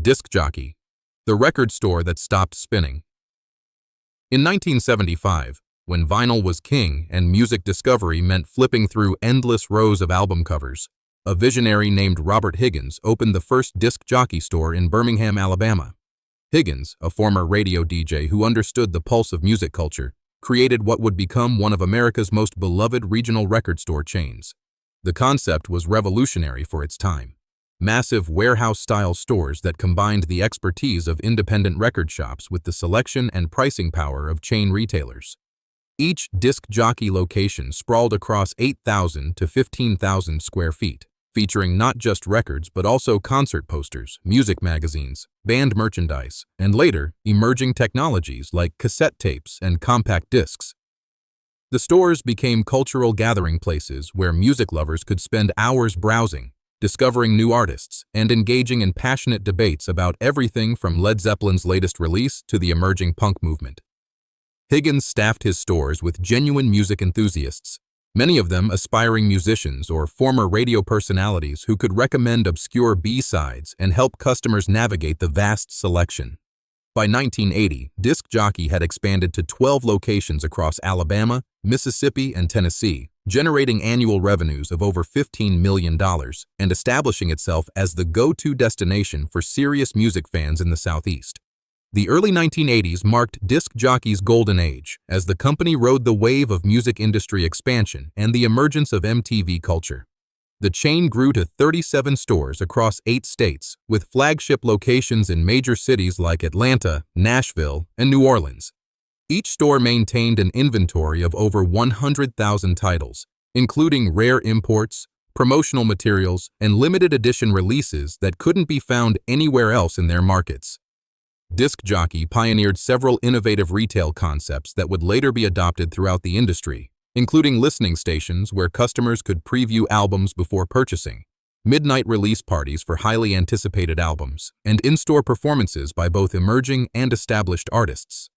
Disc Jockey, the record store that stopped spinning. In 1975, when vinyl was king and music discovery meant flipping through endless rows of album covers, a visionary named Robert Higgins opened the first disc jockey store in Birmingham, Alabama. Higgins, a former radio DJ who understood the pulse of music culture, created what would become one of America's most beloved regional record store chains. The concept was revolutionary for its time. Massive warehouse-style stores that combined the expertise of independent record shops with the selection and pricing power of chain retailers. Each disc jockey location sprawled across 8,000 to 15,000 square feet, featuring not just records but also concert posters, music magazines, band merchandise, and later, emerging technologies like cassette tapes and compact discs. The stores became cultural gathering places where music lovers could spend hours browsing, discovering new artists, and engaging in passionate debates about everything from Led Zeppelin's latest release to the emerging punk movement. Higgins staffed his stores with genuine music enthusiasts, many of them aspiring musicians or former radio personalities who could recommend obscure B-sides and help customers navigate the vast selection. By 1980, Disc Jockey had expanded to 12 locations across Alabama, Mississippi, and Tennessee, generating annual revenues of over $15 million and establishing itself as the go-to destination for serious music fans in the Southeast. The early 1980s marked Disc Jockey's golden age as the company rode the wave of music industry expansion and the emergence of MTV culture. The chain grew to 37 stores across 8 states, with flagship locations in major cities like Atlanta, Nashville, and New Orleans. Each store maintained an inventory of over 100,000 titles, including rare imports, promotional materials, and limited edition releases that couldn't be found anywhere else in their markets. Disc Jockey pioneered several innovative retail concepts that would later be adopted throughout the industry, including listening stations where customers could preview albums before purchasing, midnight release parties for highly anticipated albums, and in-store performances by both emerging and established artists.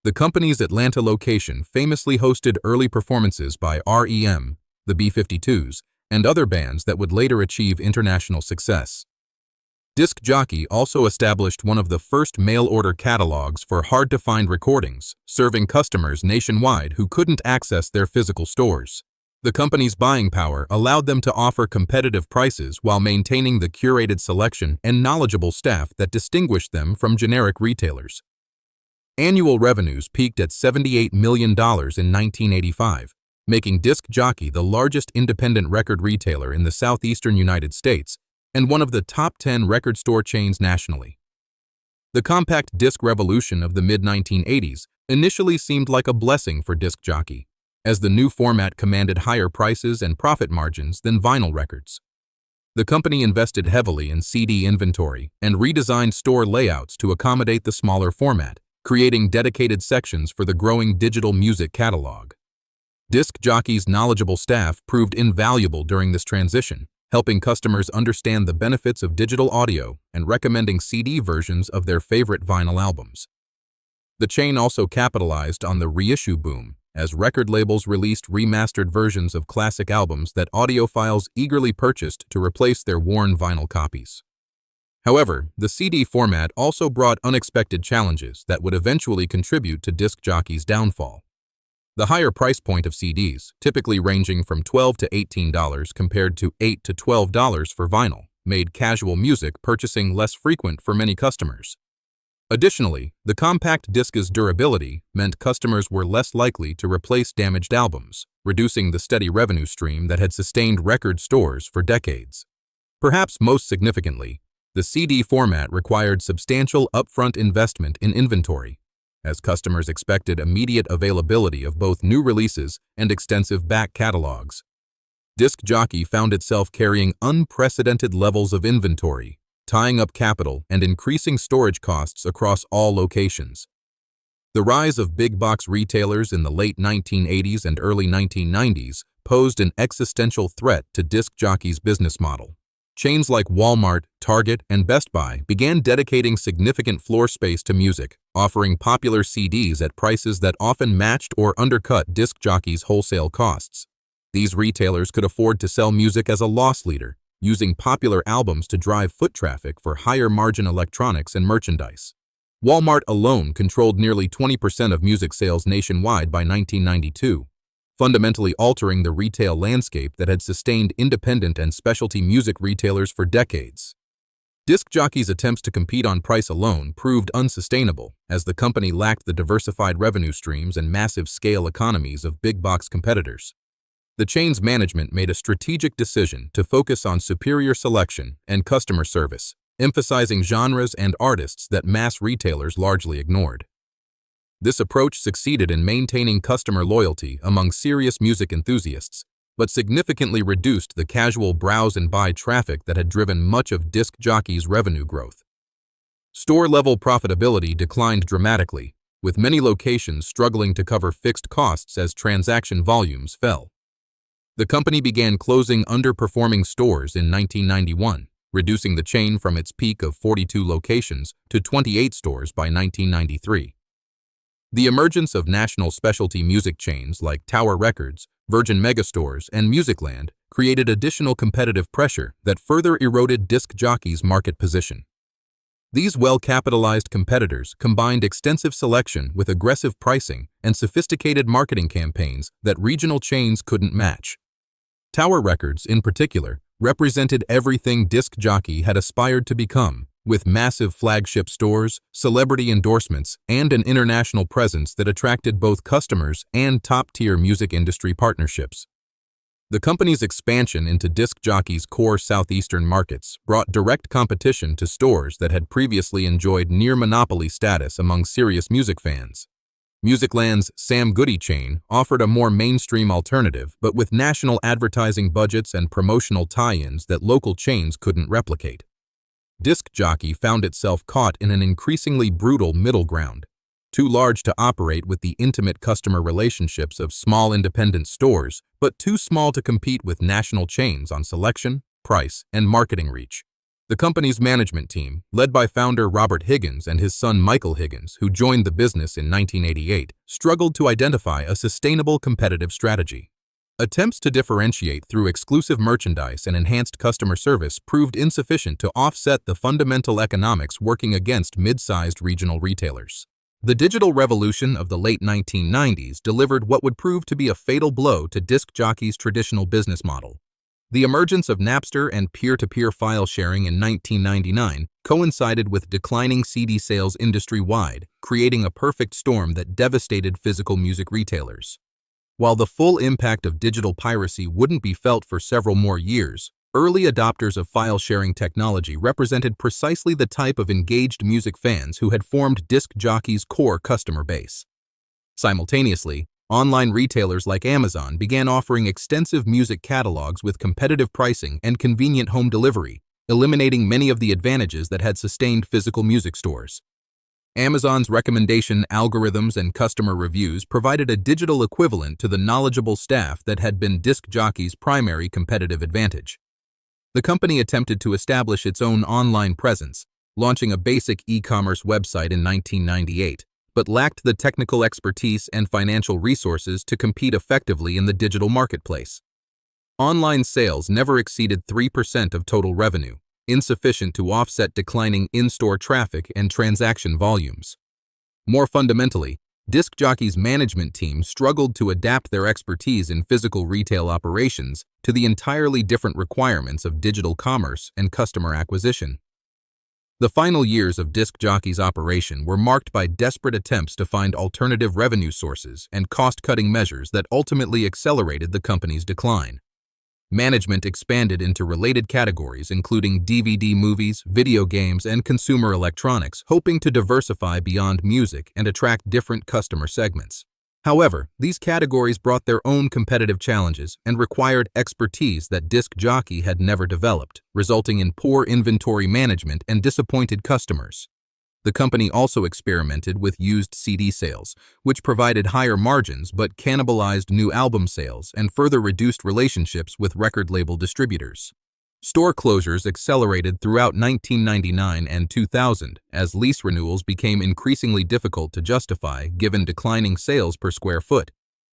The company's Atlanta location famously hosted early performances by REM, the B-52s, and other bands that would later achieve international success. Disc Jockey also established one of the first mail-order catalogs for hard-to-find recordings, serving customers nationwide who couldn't access their physical stores. The company's buying power allowed them to offer competitive prices while maintaining the curated selection and knowledgeable staff that distinguished them from generic retailers. Annual revenues peaked at $78 million in 1985, making Disc Jockey the largest independent record retailer in the southeastern United States and one of the top 10 record store chains nationally. The compact disc revolution of the mid-1980s initially seemed like a blessing for Disc Jockey, as the new format commanded higher prices and profit margins than vinyl records. The company invested heavily in CD inventory and redesigned store layouts to accommodate the smaller format, creating dedicated sections for the growing digital music catalog. Disc Jockey's knowledgeable staff proved invaluable during this transition, helping customers understand the benefits of digital audio and recommending CD versions of their favorite vinyl albums. The chain also capitalized on the reissue boom, as record labels released remastered versions of classic albums that audiophiles eagerly purchased to replace their worn vinyl copies. However, the CD format also brought unexpected challenges that would eventually contribute to Disc Jockey's downfall. The higher price point of CDs, typically ranging from $12 to $18 compared to $8 to $12 for vinyl, made casual music purchasing less frequent for many customers. Additionally, the compact disc's durability meant customers were less likely to replace damaged albums, reducing the steady revenue stream that had sustained record stores for decades. Perhaps most significantly, the CD format required substantial upfront investment in inventory, as customers expected immediate availability of both new releases and extensive back catalogs. Disc Jockey found itself carrying unprecedented levels of inventory, tying up capital and increasing storage costs across all locations. The rise of big-box retailers in the late 1980s and early 1990s posed an existential threat to Disc Jockey's business model. Chains like Walmart, Target, and Best Buy began dedicating significant floor space to music, offering popular CDs at prices that often matched or undercut Disc Jockey's wholesale costs. These retailers could afford to sell music as a loss leader, using popular albums to drive foot traffic for higher-margin electronics and merchandise. Walmart alone controlled nearly 20% of music sales nationwide by 1992, fundamentally altering the retail landscape that had sustained independent and specialty music retailers for decades. Disc Jockey's attempts to compete on price alone proved unsustainable, as the company lacked the diversified revenue streams and massive scale economies of big-box competitors. The chain's management made a strategic decision to focus on superior selection and customer service, emphasizing genres and artists that mass retailers largely ignored. This approach succeeded in maintaining customer loyalty among serious music enthusiasts, but significantly reduced the casual browse and buy traffic that had driven much of Disc Jockey's revenue growth. Store-level profitability declined dramatically, with many locations struggling to cover fixed costs as transaction volumes fell. The company began closing underperforming stores in 1991, reducing the chain from its peak of 42 locations to 28 stores by 1993. The emergence of national specialty music chains like Tower Records, Virgin Megastores, and Musicland created additional competitive pressure that further eroded Disc Jockey's market position. These well-capitalized competitors combined extensive selection with aggressive pricing and sophisticated marketing campaigns that regional chains couldn't match. Tower Records, in particular, represented everything Disc Jockey had aspired to become, with massive flagship stores, celebrity endorsements, and an international presence that attracted both customers and top-tier music industry partnerships. The company's expansion into Disc Jockey's core southeastern markets brought direct competition to stores that had previously enjoyed near-monopoly status among serious music fans. Musicland's Sam Goody chain offered a more mainstream alternative, but with national advertising budgets and promotional tie-ins that local chains couldn't replicate. Disc Jockey found itself caught in an increasingly brutal middle ground, too large to operate with the intimate customer relationships of small independent stores, but too small to compete with national chains on selection, price, and marketing reach. The company's management team, led by founder Robert Higgins and his son Michael Higgins, who joined the business in 1988, struggled to identify a sustainable competitive strategy. Attempts to differentiate through exclusive merchandise and enhanced customer service proved insufficient to offset the fundamental economics working against mid-sized regional retailers. The digital revolution of the late 1990s delivered what would prove to be a fatal blow to Disc Jockey's traditional business model. The emergence of Napster and peer-to-peer file sharing in 1999 coincided with declining CD sales industry-wide, creating a perfect storm that devastated physical music retailers. While the full impact of digital piracy wouldn't be felt for several more years, early adopters of file-sharing technology represented precisely the type of engaged music fans who had formed Disc Jockey's core customer base. Simultaneously, online retailers like Amazon began offering extensive music catalogs with competitive pricing and convenient home delivery, eliminating many of the advantages that had sustained physical music stores. Amazon's recommendation algorithms and customer reviews provided a digital equivalent to the knowledgeable staff that had been Disc Jockey's primary competitive advantage. The company attempted to establish its own online presence, launching a basic e-commerce website in 1998, but lacked the technical expertise and financial resources to compete effectively in the digital marketplace. Online sales never exceeded 3% of total revenue, insufficient to offset declining in-store traffic and transaction volumes. More fundamentally, Disc Jockey's management team struggled to adapt their expertise in physical retail operations to the entirely different requirements of digital commerce and customer acquisition. The final years of Disc Jockey's operation were marked by desperate attempts to find alternative revenue sources and cost-cutting measures that ultimately accelerated the company's decline. Management expanded into related categories including DVD movies, video games, and consumer electronics, hoping to diversify beyond music and attract different customer segments. However, these categories brought their own competitive challenges and required expertise that Disc Jockey had never developed, resulting in poor inventory management and disappointed customers. The company also experimented with used CD sales, which provided higher margins but cannibalized new album sales and further reduced relationships with record label distributors. Store closures accelerated throughout 1999 and 2000 as lease renewals became increasingly difficult to justify given declining sales per square foot.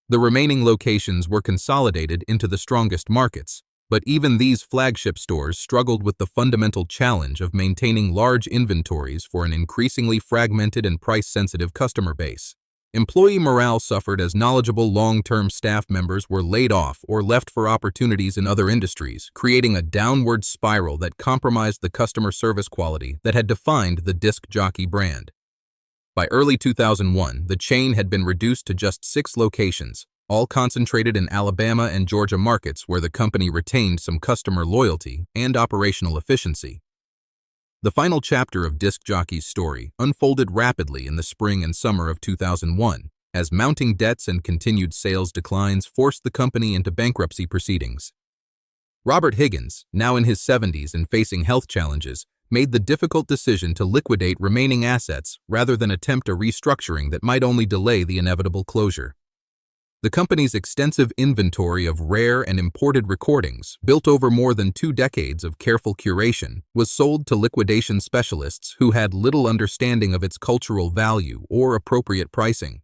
The remaining locations were consolidated into the strongest markets, But even these flagship stores struggled with the fundamental challenge of maintaining large inventories for an increasingly fragmented and price-sensitive customer base. Employee morale suffered as knowledgeable long-term staff members were laid off or left for opportunities in other industries, creating a downward spiral that compromised the customer service quality that had defined the Disc Jockey brand. By early 2001, the chain had been reduced to just 6 locations, all concentrated in Alabama and Georgia markets where the company retained some customer loyalty and operational efficiency. The final chapter of Disc Jockey's story unfolded rapidly in the spring and summer of 2001, as mounting debts and continued sales declines forced the company into bankruptcy proceedings. Robert Higgins, now in his 70s and facing health challenges, made the difficult decision to liquidate remaining assets rather than attempt a restructuring that might only delay the inevitable closure. The company's extensive inventory of rare and imported recordings, built over more than 2 decades of careful curation, was sold to liquidation specialists who had little understanding of its cultural value or appropriate pricing.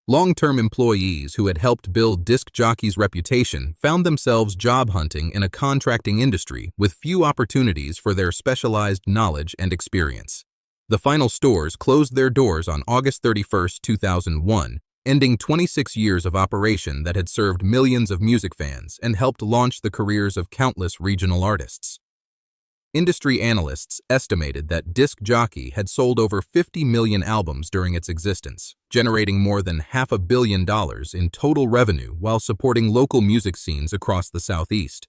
Long-term employees who had helped build Disc Jockey's reputation found themselves job hunting in a contracting industry with few opportunities for their specialized knowledge and experience. The final stores closed their doors on August 31, 2001, ending 26 years of operation that had served millions of music fans and helped launch the careers of countless regional artists. Industry analysts estimated that Disc Jockey had sold over 50 million albums during its existence, generating more than $500 million in total revenue while supporting local music scenes across the Southeast.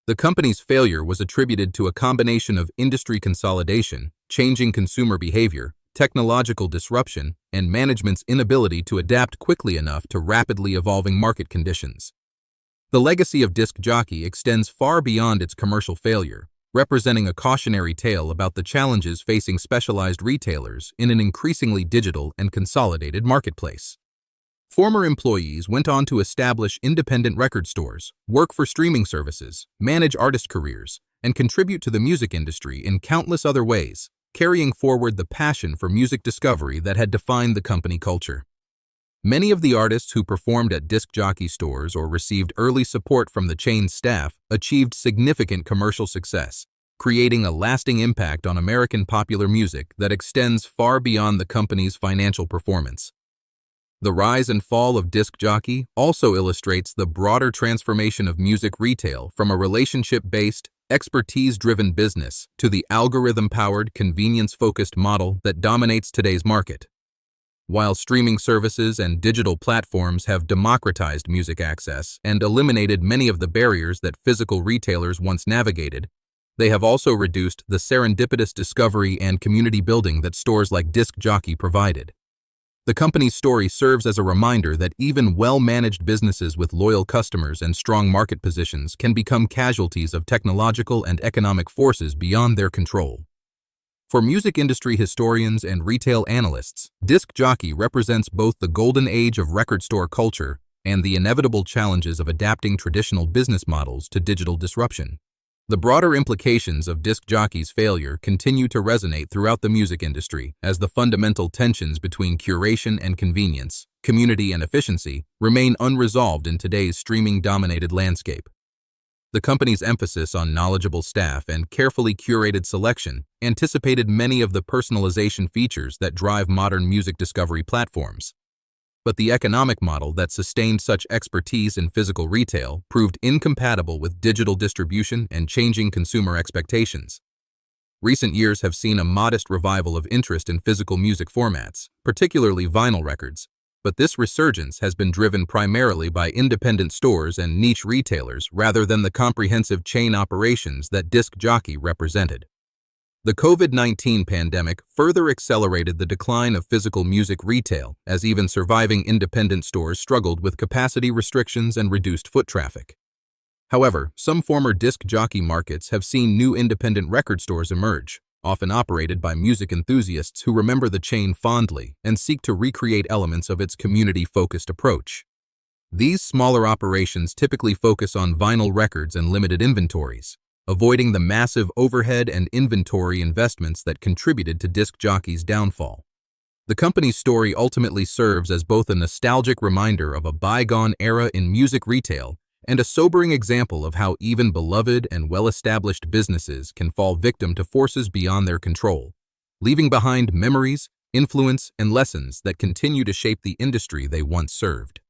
The company's failure was attributed to a combination of industry consolidation, changing consumer behavior, technological disruption, and management's inability to adapt quickly enough to rapidly evolving market conditions. The legacy of Disc Jockey extends far beyond its commercial failure, representing a cautionary tale about the challenges facing specialized retailers in an increasingly digital and consolidated marketplace. Former employees went on to establish independent record stores, work for streaming services, manage artist careers, and contribute to the music industry in countless other ways, carrying forward the passion for music discovery that had defined the company culture. Many of the artists who performed at Disc Jockey stores or received early support from the chain's staff achieved significant commercial success, creating a lasting impact on American popular music that extends far beyond the company's financial performance. The rise and fall of Disc Jockey also illustrates the broader transformation of music retail from a relationship-based, expertise-driven business to the algorithm-powered, convenience-focused model that dominates today's market. While streaming services and digital platforms have democratized music access and eliminated many of the barriers that physical retailers once navigated, they have also reduced the serendipitous discovery and community building that stores like Disc Jockey provided. The company's story serves as a reminder that even well-managed businesses with loyal customers and strong market positions can become casualties of technological and economic forces beyond their control. For music industry historians and retail analysts, Disc Jockey represents both the golden age of record store culture and the inevitable challenges of adapting traditional business models to digital disruption. The broader implications of Disc Jockey's failure continue to resonate throughout the music industry as the fundamental tensions between curation and convenience, community and efficiency, remain unresolved in today's streaming-dominated landscape. The company's emphasis on knowledgeable staff and carefully curated selection anticipated many of the personalization features that drive modern music discovery platforms. But the economic model that sustained such expertise in physical retail proved incompatible with digital distribution and changing consumer expectations. Recent years have seen a modest revival of interest in physical music formats, particularly vinyl records, but this resurgence has been driven primarily by independent stores and niche retailers rather than the comprehensive chain operations that Disc Jockey represented. The COVID-19 pandemic further accelerated the decline of physical music retail as even surviving independent stores struggled with capacity restrictions and reduced foot traffic. However, some former Disc Jockey markets have seen new independent record stores emerge, often operated by music enthusiasts who remember the chain fondly and seek to recreate elements of its community-focused approach. These smaller operations typically focus on vinyl records and limited inventories, avoiding the massive overhead and inventory investments that contributed to Disc Jockey's downfall. The company's story ultimately serves as both a nostalgic reminder of a bygone era in music retail and a sobering example of how even beloved and well-established businesses can fall victim to forces beyond their control, leaving behind memories, influence, and lessons that continue to shape the industry they once served.